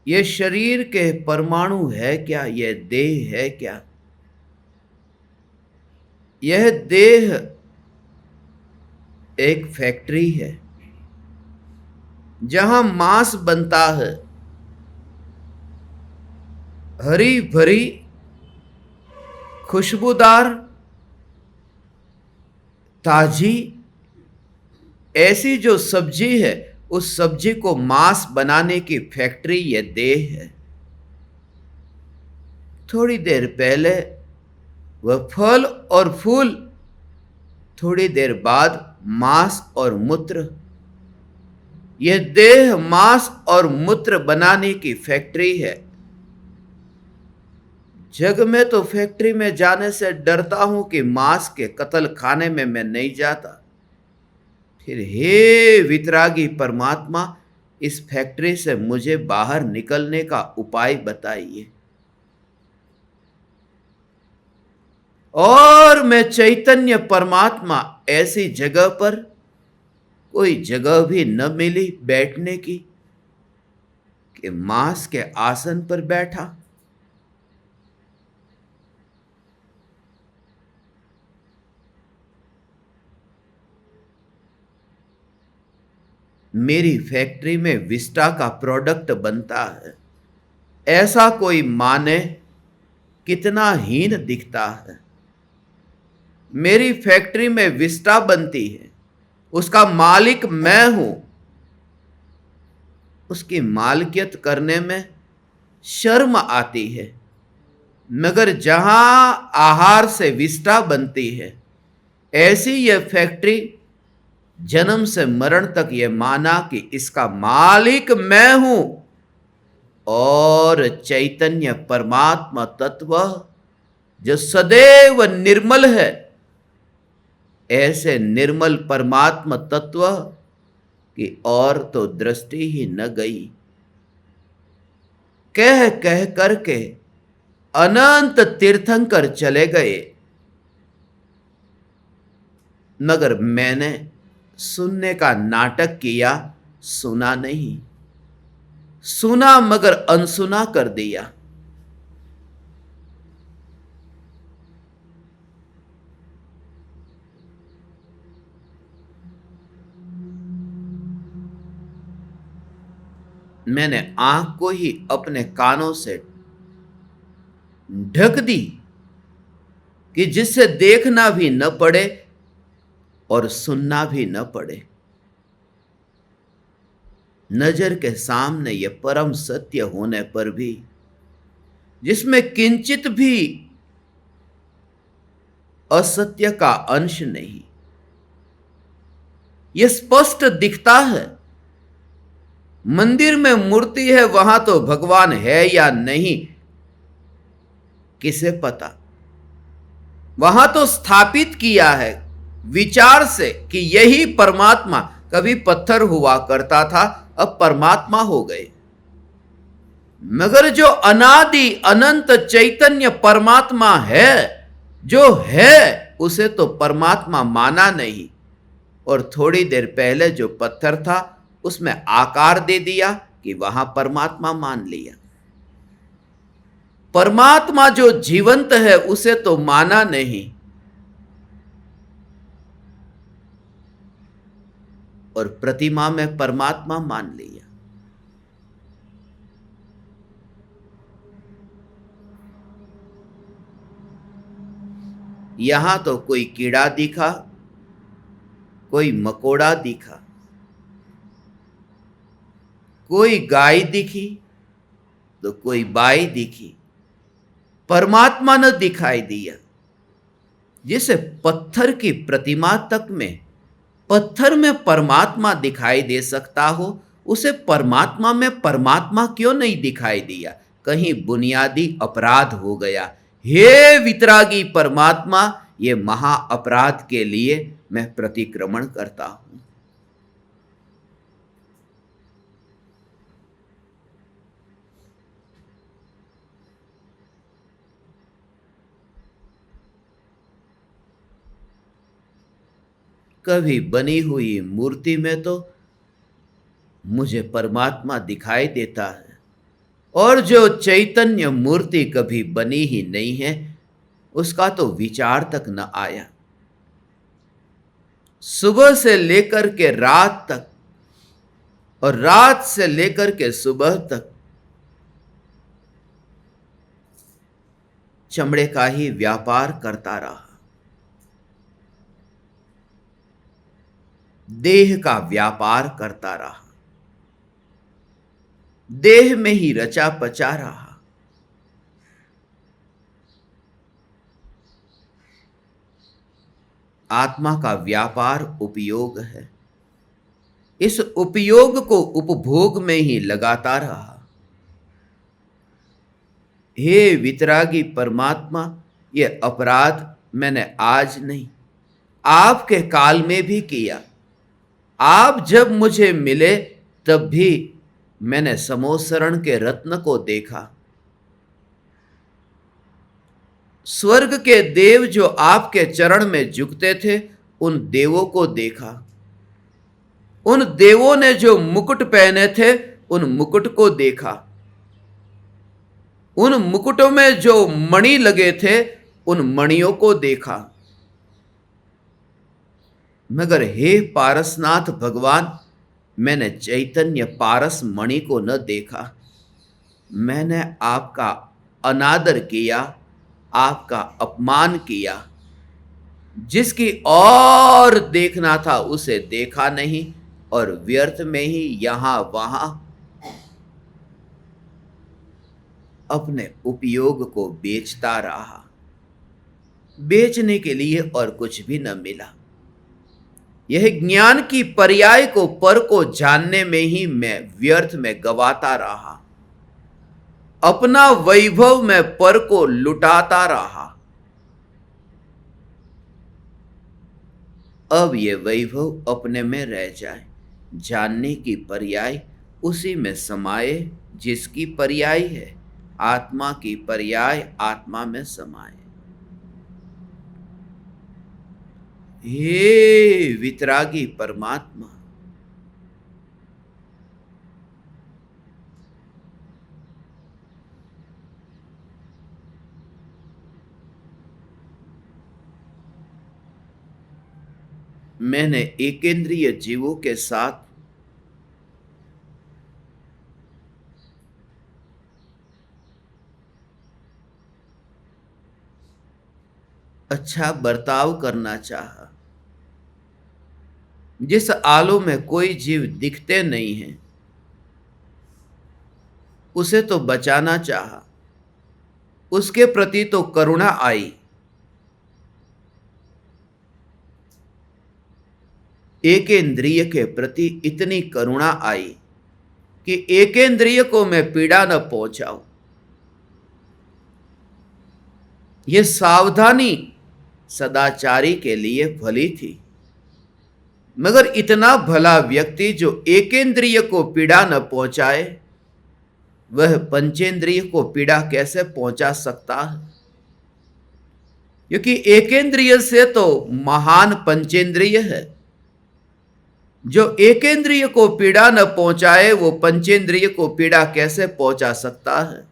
S1: ये शरीर के परमाणु है क्या? यह देह है क्या? यह देह एक फैक्ट्री है जहां मांस बनता है। हरी भरी खुशबूदार ताजी ऐसी जो सब्जी है, उस सब्जी को मांस बनाने की फैक्ट्री ये देह है। थोड़ी देर पहले वह फल और फूल, थोड़ी देर बाद मांस और मूत्र। यह देह मांस और मूत्र बनाने की फैक्ट्री है। जग में तो फैक्ट्री में जाने से डरता हूं कि मांस के कत्ल खाने में मैं नहीं जाता। फिर हे वितरागी परमात्मा, इस फैक्ट्री से मुझे बाहर निकलने का उपाय बताइए। और मैं चैतन्य परमात्मा ऐसी जगह पर, कोई जगह भी न मिली बैठने की, कि मांस के आसन पर बैठा। मेरी फैक्ट्री में विस्टा का प्रोडक्ट बनता है, ऐसा कोई माने कितना हीन दिखता है। मेरी फैक्ट्री में विस्टा बनती है, उसका मालिक मैं हूं। उसकी मालिकियत करने में शर्म आती है, मगर जहां आहार से विस्टा बनती है, ऐसी यह फैक्ट्री जन्म से मरण तक यह माना कि इसका मालिक मैं हूं। और चैतन्य परमात्मा तत्व जो सदैव निर्मल है, ऐसे निर्मल परमात्मा तत्व की और तो दृष्टि ही न गई। कह कह करके अनंत तीर्थंकर चले गए, मगर मैंने सुनने का नाटक किया, सुना नहीं। सुना मगर अनसुना कर दिया। मैंने आंख को ही अपने कानों से ढक दी कि जिससे देखना भी न पड़े और सुनना भी न पड़े। नजर के सामने ये परम सत्य होने पर भी, जिसमें किंचित भी असत्य का अंश नहीं, यह स्पष्ट दिखता है। मंदिर में मूर्ति है, वहां तो भगवान है या नहीं किसे पता। वहां तो स्थापित किया है विचार से कि यही परमात्मा, कभी पत्थर हुआ करता था, अब परमात्मा हो गए। मगर जो अनादि अनंत चैतन्य परमात्मा है, जो है, उसे तो परमात्मा माना नहीं, और थोड़ी देर पहले जो पत्थर था उसमें आकार दे दिया कि वहां परमात्मा मान लिया। परमात्मा जो जीवंत है उसे तो माना नहीं, और प्रतिमा में परमात्मा मान लिया। यहां तो कोई कीड़ा दिखा, कोई मकोड़ा दिखा, कोई गाय दिखी तो कोई बाई दिखी, परमात्मा न दिखाई दिया। जिसे पत्थर की प्रतिमा तक में, पत्थर में परमात्मा दिखाई दे सकता हो, उसे परमात्मा में परमात्मा क्यों नहीं दिखाई दिया? कहीं बुनियादी अपराध हो गया। हे वितरागी परमात्मा, ये महा अपराध के लिए मैं प्रतिक्रमण करता हूं। कभी बनी हुई मूर्ति में तो मुझे परमात्मा दिखाई देता है, और जो चैतन्य मूर्ति कभी बनी ही नहीं है, उसका तो विचार तक न आया। सुबह से लेकर के रात तक, और रात से लेकर के सुबह तक चमड़े का ही व्यापार करता रहा, देह का व्यापार करता रहा, देह में ही रचा पचा रहा। आत्मा का व्यापार उपयोग है, इस उपयोग को उपभोग में ही लगाता रहा। हे वितरागी परमात्मा, ये अपराध मैंने आज नहीं, आपके काल में भी किया। आप जब मुझे मिले तब भी मैंने समोसरण के रत्न को देखा। स्वर्ग के देव जो आपके चरण में झुकते थे, उन देवों को देखा। उन देवों ने जो मुकुट पहने थे, उन मुकुट को देखा। उन मुकुटों में जो मणि लगे थे, उन मणियों को देखा। मगर हे पारसनाथ भगवान, मैंने चैतन्य पारस मणि को न देखा। मैंने आपका अनादर किया, आपका अपमान किया। जिसकी और देखना था उसे देखा नहीं, और व्यर्थ में ही यहां वहां अपने उपयोग को बेचता रहा। बेचने के लिए और कुछ भी न मिला। यह ज्ञान की पर्याय को, पर को जानने में ही मैं व्यर्थ में गवाता रहा। अपना वैभव में पर को लुटाता रहा। अब ये वैभव अपने में रह जाए, जानने की पर्याय उसी में समाये जिसकी पर्याय है। आत्मा की पर्याय आत्मा में समाये। हे वितरागी परमात्मा, मैंने एकेंद्रिय जीवों के साथ अच्छा बर्ताव करना चाहा। जिस आलो में कोई जीव दिखते नहीं हैं, उसे तो बचाना चाहा, उसके प्रति तो करुणा आई। एकेंद्रिय के प्रति इतनी करुणा आई कि एकेंद्रिय को मैं पीड़ा न पहुंचाऊं। यह सावधानी सदाचारी के लिए भली थी, मगर इतना भला व्यक्ति जो एकेंद्रिय को पीड़ा न पहुंचाए, वह पंचेंद्रिय को पीड़ा कैसे पहुंचा सकता है? क्योंकि एकेंद्रिय से तो महान पंचेंद्रिय है। जो एकेंद्रिय को पीड़ा न पहुंचाए, वो पंचेंद्रिय को पीड़ा कैसे पहुंचा सकता है?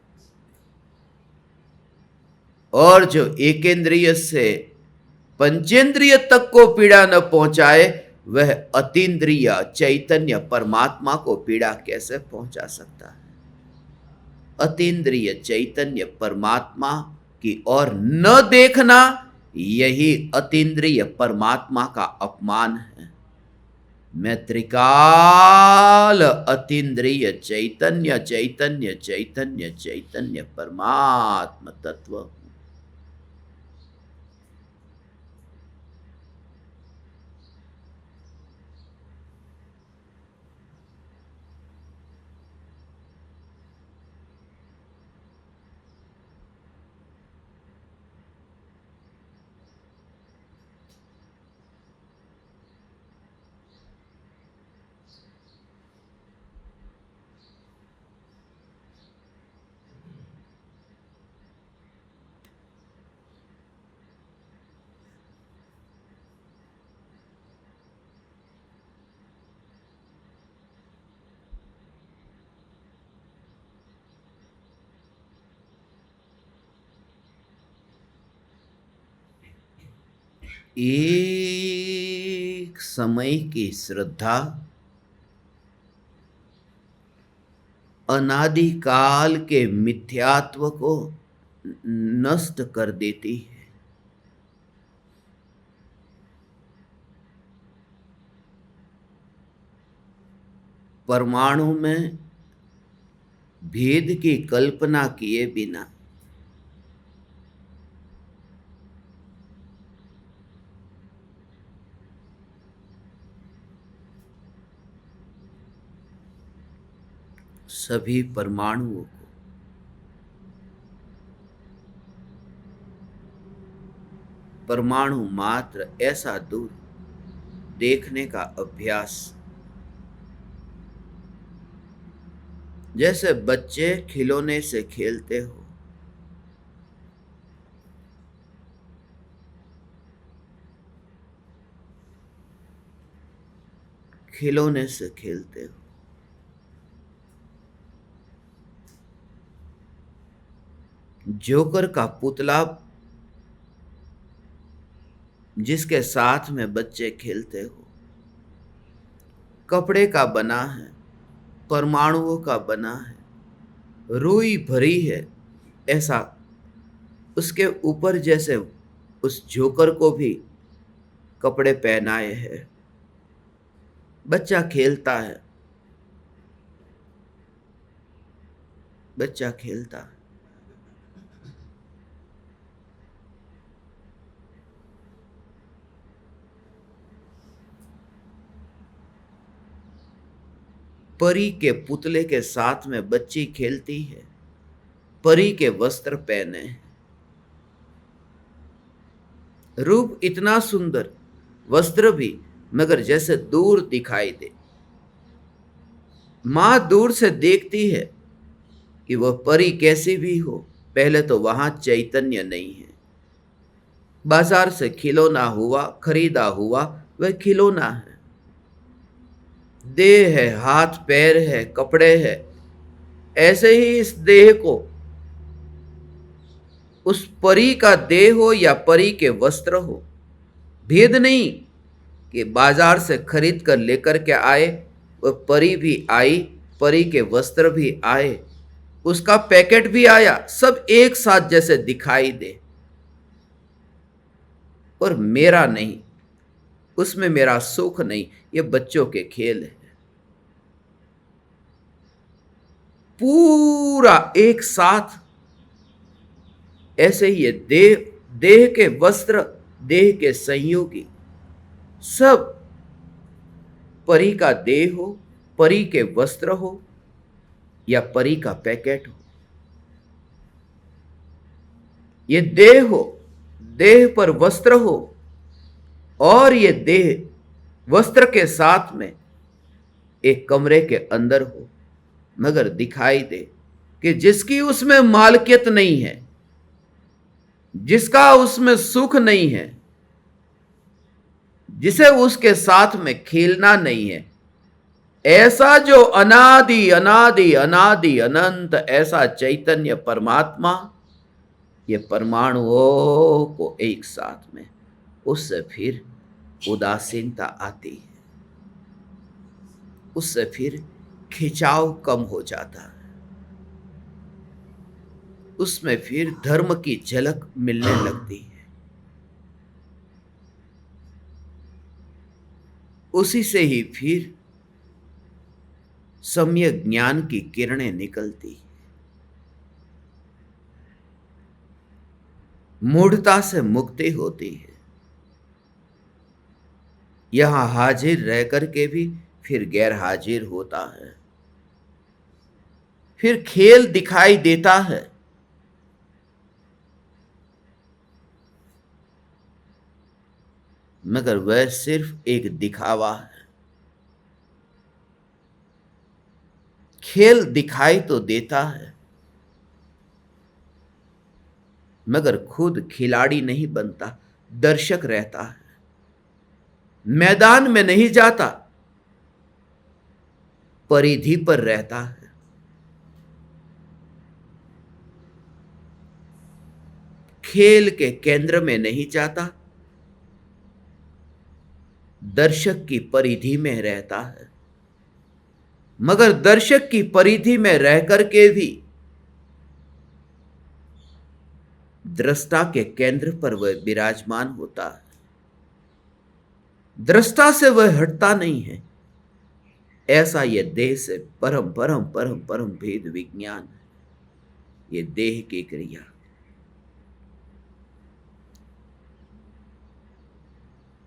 S1: और जो एकेंद्रिय से पंचेंद्रिय तक को पीड़ा न पहुंचाए, वह अतीन्द्रिय चैतन्य परमात्मा को पीड़ा कैसे पहुंचा सकता है? अतीन्द्रिय चैतन्य परमात्मा की ओर न देखना, यही अतीन्द्रिय परमात्मा का अपमान है। मैं त्रिकाल अतीन्द्रिय चैतन्य चैतन्य चैतन्य चैतन्य परमात्मा तत्व। एक समय की श्रद्धा अनादिकाल के मिथ्यात्व को नष्ट कर देती है। परमाणु में भेद की कल्पना किए बिना सभी परमाणुओं को परमाणु मात्र ऐसा दूर देखने का अभ्यास, जैसे बच्चे खिलौने से खेलते हो। खिलौने से खेलते हो, जोकर का पुतला जिसके साथ में बच्चे खेलते हो, कपड़े का बना है, परमाणुओं का बना है, रुई भरी है, ऐसा उसके ऊपर जैसे उस जोकर को भी कपड़े पहनाए हैं। बच्चा खेलता है, बच्चा खेलता है। परी के पुतले के साथ में बच्ची खेलती है, परी के वस्त्र पहने, रूप इतना सुंदर, वस्त्र भी, मगर जैसे दूर दिखाई दे। मां दूर से देखती है कि वह परी कैसी भी हो, पहले तो वहां चैतन्य नहीं है। बाजार से खिलौना हुआ, खरीदा हुआ, वह खिलौना है। देह है, हाथ पैर है, कपड़े है, ऐसे ही इस देह को उस परी का देह हो या परी के वस्त्र हो, भेद नहीं कि बाजार से खरीद कर लेकर के आए, वह परी भी आई, परी के वस्त्र भी आए, उसका पैकेट भी आया, सब एक साथ जैसे दिखाई दे, और मेरा नहीं, उसमें मेरा सुख नहीं। ये बच्चों के खेल है। पूरा एक साथ, ऐसे ही ये देह, देह के वस्त्र, देह के संयोगी सब, परी का देह हो, परी के वस्त्र हो, या परी का पैकेट हो, ये देह हो, देह पर वस्त्र हो, और ये देह वस्त्र के साथ में एक कमरे के अंदर हो, मगर दिखाई दे कि जिसकी उसमें मालकियत नहीं है, जिसका उसमें सुख नहीं है, जिसे उसके साथ में खेलना नहीं है, ऐसा जो अनादि अनादि अनादि अनंत ऐसा चैतन्य परमात्मा, ये परमाणुओं को एक साथ में, उससे फिर उदासीनता आती है, उससे फिर खिंचाव कम हो जाता है, उसमें फिर धर्म की झलक मिलने लगती है, उसी से ही फिर सम्यक ज्ञान की किरणें निकलती, मूढ़ता से मुक्ति होती है। यहां हाजिर रह करके भी फिर गैर हाजिर होता है, फिर खेल दिखाई देता है, मगर वह सिर्फ एक दिखावा है। खेल दिखाई तो देता है, मगर खुद खिलाड़ी नहीं बनता, दर्शक रहता है, मैदान में नहीं जाता, परिधि पर रहता है। खेल के केंद्र में नहीं जाता, दर्शक की परिधि में रहता है, मगर दर्शक की परिधि में रह करके भी दृष्टा के केंद्र पर वह विराजमान होता है, दृष्टा से वह हटता नहीं है। ऐसा यह देह से परम परम परम परम भेद विज्ञान है, ये देह की क्रिया।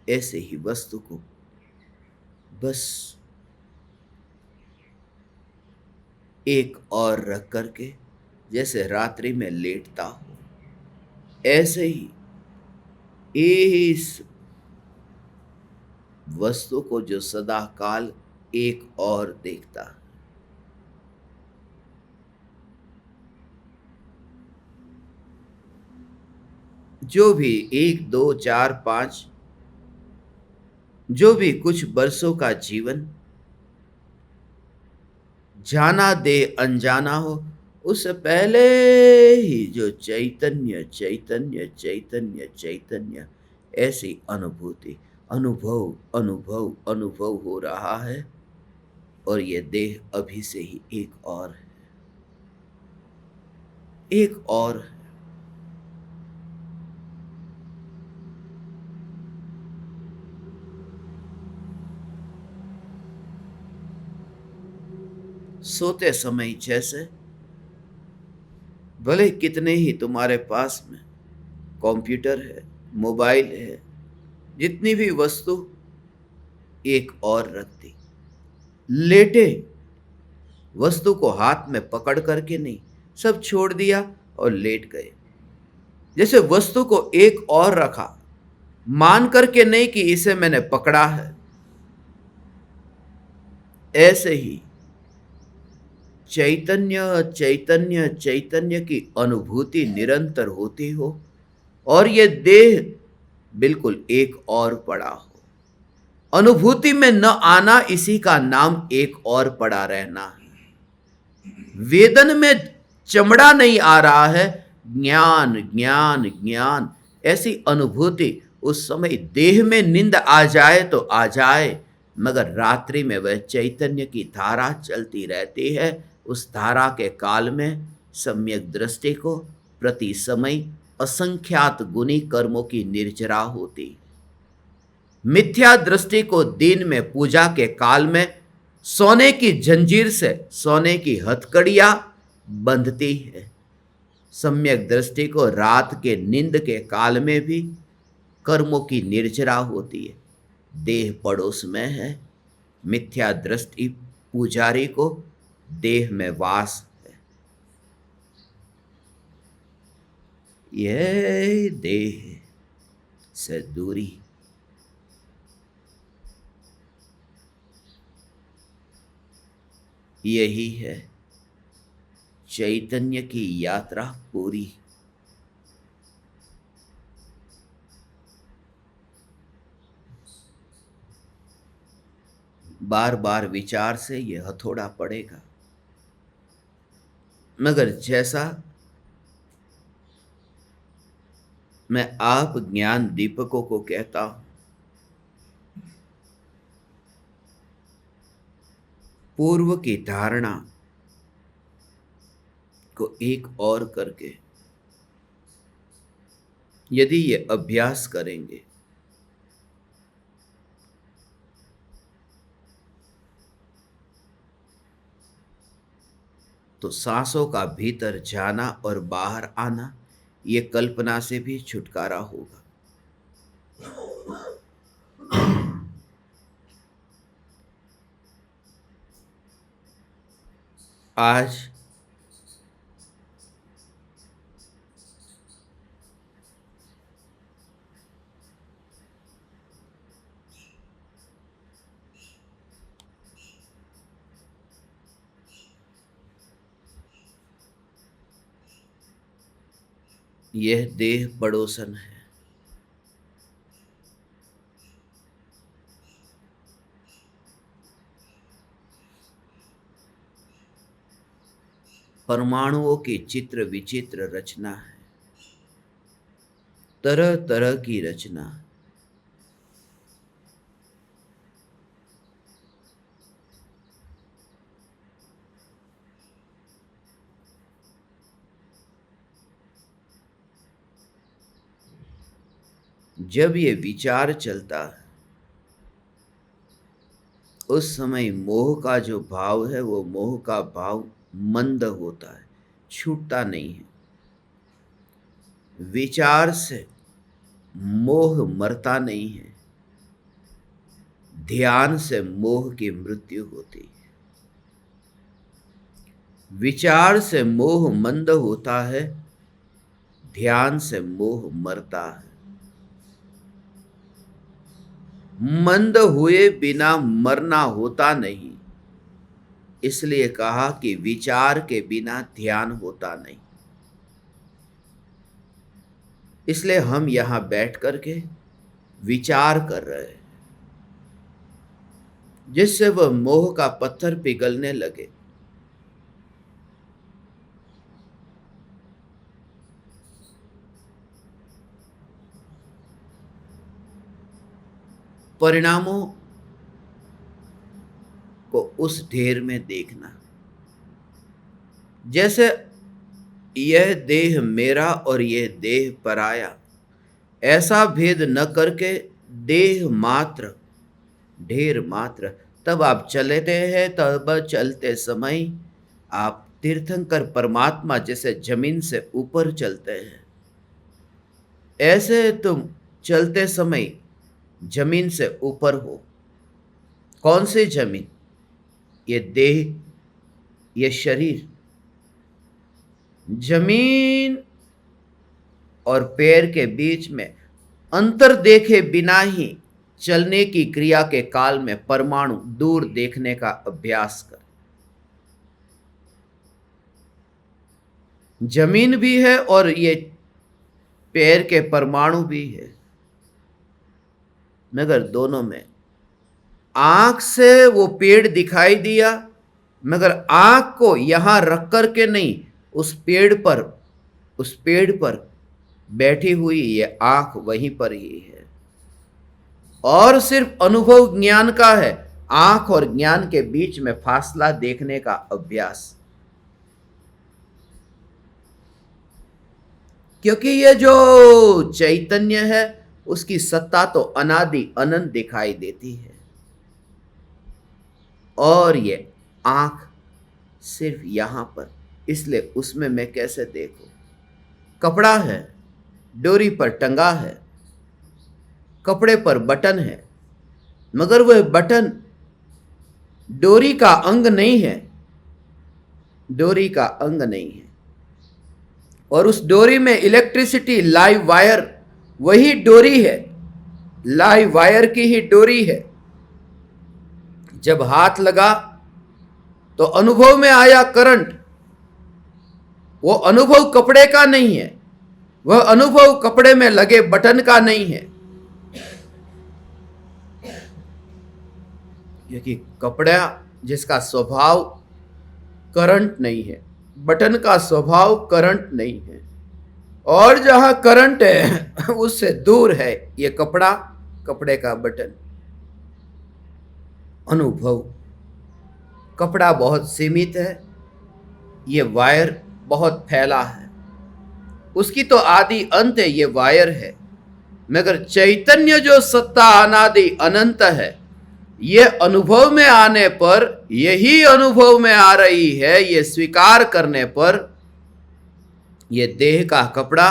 S1: ऐसे ही वस्तु को बस एक और रख करके, जैसे रात्रि में लेटता हो, ऐसे ही इस वस्तु को जो सदा काल एक और देखता है, जो भी 1 2 4 5 जो भी कुछ बरसों का जीवन जाना दे अनजाना हो, उससे पहले ही जो चैतन्य चैतन्य चैतन्य चैतन्य ऐसी अनुभूति, अनुभव अनुभव अनुभव हो रहा है, और ये देह अभी से ही एक और है, एक और है। सोते समय जैसे भले कितने ही तुम्हारे पास में कंप्यूटर है, मोबाइल है, जितनी भी वस्तु एक और रख दी, लेटे वस्तु को हाथ में पकड़ करके नहीं, सब छोड़ दिया और लेट गए, जैसे वस्तु को एक और रखा, मान करके नहीं कि इसे मैंने पकड़ा है। ऐसे ही चैतन्य चैतन्य चैतन्य की अनुभूति निरंतर होती हो, और ये देह बिल्कुल एक और पड़ा हो। अनुभूति में न आना, इसी का नाम एक और पड़ा रहना है। वेदन में चमड़ा नहीं आ रहा है, ज्ञान ज्ञान ज्ञान, ऐसी अनुभूति उस समय देह में नींद आ जाए तो आ जाए, मगर रात्रि में वह चैतन्य की धारा चलती रहती है। उस धारा के काल में सम्यक दृष्टि को प्रति समय असंख्यात गुनी कर्मों की निर्जरा होती, मिथ्या दृष्टि को दिन में पूजा के काल में सोने की जंजीर से सोने की हथकड़ियां बंधती है। सम्यक दृष्टि को रात के नींद के काल में भी कर्मों की निर्जरा होती है। देह पड़ोस में है, मिथ्या दृष्टि पुजारी को देह में वास है। यह देह से दूरी, यही है चैतन्य की यात्रा पूरी। बार बार विचार से यह हथौड़ा पड़ेगा, मगर जैसा मैं आप ज्ञान दीपकों को कहता हूं, पूर्व की धारणा को एक और करके यदि ये अभ्यास करेंगे तो सांसों का भीतर जाना और बाहर आना, ये कल्पना से भी छुटकारा होगा। आज यह देह पड़ोसन है। परमाणुओं की चित्र विचित्र रचना है, तरह तरह की रचना। जब ये विचार चलता है उस समय मोह का जो भाव है वो मोह का भाव मंद होता है, छूटता नहीं है। विचार से मोह मरता नहीं है, ध्यान से मोह की मृत्यु होती है। विचार से मोह मंद होता है, ध्यान से मोह मरता है। मंद हुए बिना मरना होता नहीं, इसलिए कहा कि विचार के बिना ध्यान होता नहीं। इसलिए हम यहां बैठ करके विचार कर रहे हैं, जिससे वह मोह का पत्थर पिघलने लगे। परिणामों को उस ढेर में देखना, जैसे यह देह मेरा और यह देह पराया, ऐसा भेद न करके देह मात्र ढेर मात्र। तब आप चलते हैं, तब चलते समय आप तीर्थंकर परमात्मा जैसे जमीन से ऊपर चलते हैं, ऐसे तुम चलते समय जमीन से ऊपर हो। कौन सी जमीन? ये देह, ये शरीर। जमीन और पैर के बीच में अंतर देखे बिना ही चलने की क्रिया के काल में परमाणु दूर देखने का अभ्यास कर। जमीन भी है और ये पैर के परमाणु भी है, मगर दोनों में आंख से वो पेड़ दिखाई दिया, मगर आंख को यहां रख करके नहीं, उस पेड़ पर बैठी हुई ये आंख वहीं पर ही है। और सिर्फ अनुभव ज्ञान का है, आंख और ज्ञान के बीच में फासला देखने का अभ्यास। क्योंकि ये जो चैतन्य है उसकी सत्ता तो अनादि अनंत दिखाई देती है। और ये आँख सिर्फ यहाँ पर, इसलिए उसमें मैं कैसे देखूं? कपड़ा है, डोरी पर टंगा है, कपड़े पर बटन है, मगर वह बटन डोरी का अंग नहीं है, डोरी का अंग नहीं है। और उस डोरी में इलेक्ट्रिसिटी, लाइव वायर, वही डोरी है, लाइव वायर की ही डोरी है। जब हाथ लगा तो अनुभव में आया करंट, वो अनुभव कपड़े का नहीं है, वह अनुभव कपड़े में लगे बटन का नहीं है। क्योंकि कपड़ा जिसका स्वभाव करंट नहीं है, बटन का स्वभाव करंट नहीं है, और जहां करंट है उससे दूर है ये कपड़ा, कपड़े का बटन। अनुभव, कपड़ा बहुत सीमित है, ये वायर बहुत फैला है, उसकी तो आदि अंत है, ये वायर है। मगर चैतन्य जो सत्ता अनादि अनंत है, ये अनुभव में आने पर, यही अनुभव में आ रही है, ये स्वीकार करने पर, ये देह का कपड़ा,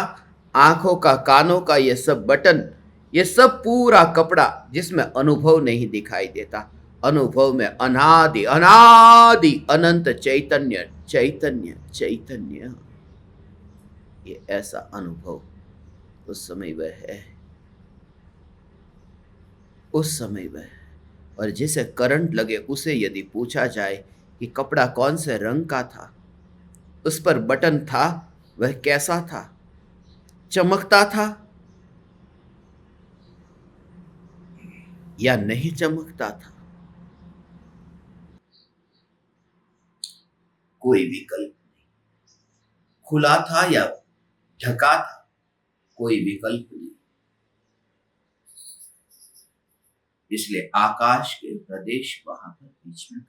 S1: आंखों का, कानों का, ये सब बटन, ये सब पूरा कपड़ा जिसमें अनुभव नहीं दिखाई देता, अनुभव में अनादि अनादि अनंत चैतन्य चैतन्य चैतन्य, ये ऐसा अनुभव उस समय वह है, उस समय वह। और जिसे करंट लगे उसे यदि पूछा जाए कि कपड़ा कौन से रंग का था, उस पर बटन था, वह कैसा था? चमकता था या नहीं चमकता था? कोई विकल्प नहीं। खुला था या ढका था, कोई विकल्प नहीं। इसलिए आकाश के प्रदेश वहां पर बीच में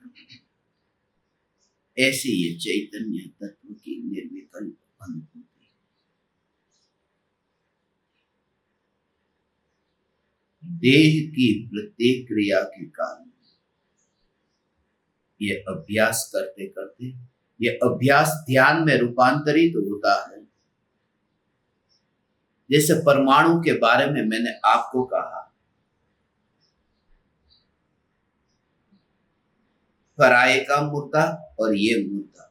S1: ऐसे ये चैतन्य तत्व की निर्विकल्प अनुभूति। देह की प्रत्येक क्रिया के कारण ये अभ्यास करते करते, ये अभ्यास ध्यान में रूपांतरित होता है। जैसे परमाणु के बारे में मैंने आपको कहा, पराये का मुर्दा और ये मुर्दा,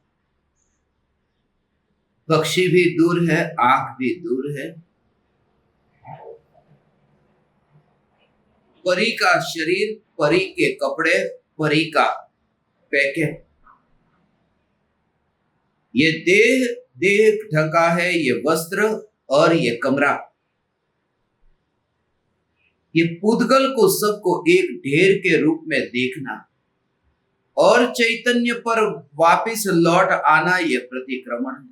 S1: पक्षी भी दूर है, आंख भी दूर है, परी का शरीर, परी के कपड़े, परी का पैकेट, ये देह, देह ढका है, ये वस्त्र और ये कमरा, ये पुद्गल को सबको एक ढेर के रूप में देखना और चैतन्य पर वापिस लौट आना, ये प्रतिक्रमण है।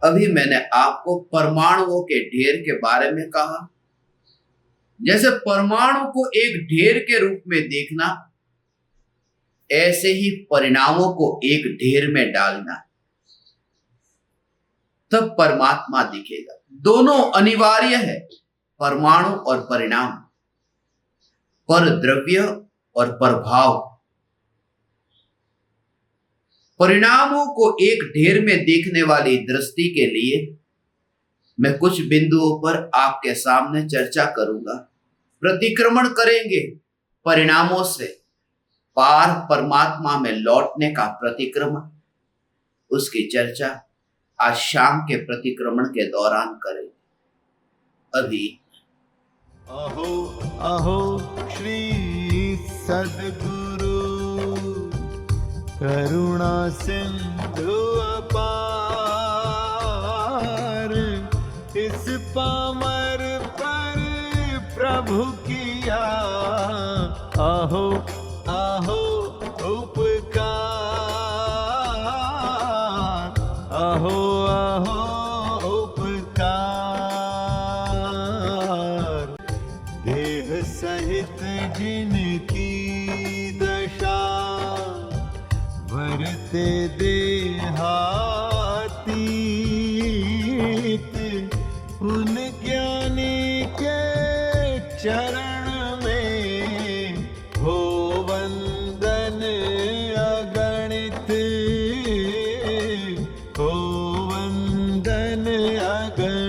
S1: अभी मैंने आपको परमाणुओं के ढेर के बारे में कहा। जैसे परमाणु को एक ढेर के रूप में देखना, ऐसे ही परिणामों को एक ढेर में डालना, तब परमात्मा दिखेगा। दोनों अनिवार्य है, परमाणु और परिणाम, पर द्रव्य और प्रभाव। परिणामों को एक ढेर में देखने वाली दृष्टि के लिए मैं कुछ बिंदुओं पर आपके सामने चर्चा करूंगा। प्रतिक्रमण करेंगे परिणामों से पार परमात्मा में लौटने का प्रतिक्रमण, उसकी चर्चा आज शाम के प्रतिक्रमण के दौरान करेंगे। अभी
S2: अहो अहो श्री सद्गुरु करुणा सिंधु अपार, इस पामर पर प्रभु किया आहो आहो उपकार, आहो आहो उपकार। देह सहित जिनकी दशा वरते देहातीत, उन ज्ञानी के चरण में हो वंदन अगन